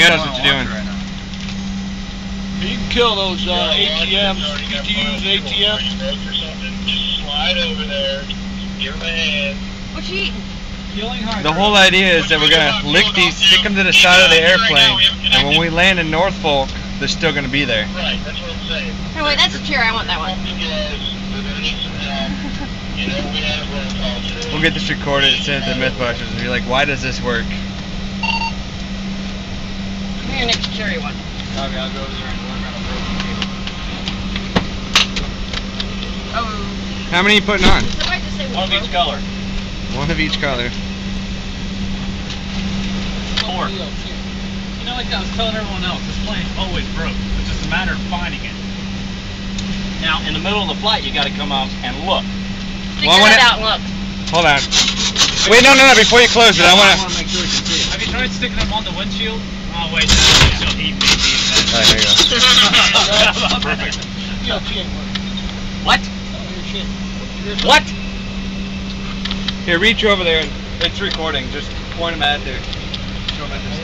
knows what you're doing. You can kill those ATMs, PTUs, ATMs. Just slide over there, give them a hand. What you eating? The whole idea is that we're going to lick these, stick them to the side of the airplane, and when we land in Norfolk, they're still going to be there. Right, that's what I'm saying. Oh wait, that's a chair. I want that one. We'll get this recorded and send it to Mythbusters and be like, why does this work? Give me your next cherry one. Okay, I'll go over there and work on a broken cable. Oh. How many are you putting on? Somebody just say One of each color. One of each color. 4. You know, like I was telling everyone else, this plane's always broke. It's just a matter of finding it. Now, in the middle of the flight, you got to come out and look. Stick your head out and look. Hold on. Wait, no, before you close it, I want to make sure you can see it. Have you tried sticking them on the windshield? Oh, wait, the windshield heat me. Alright, here you go. Perfect. What? What? Here, reach over there. It's recording. Just point them at there. Show them at this.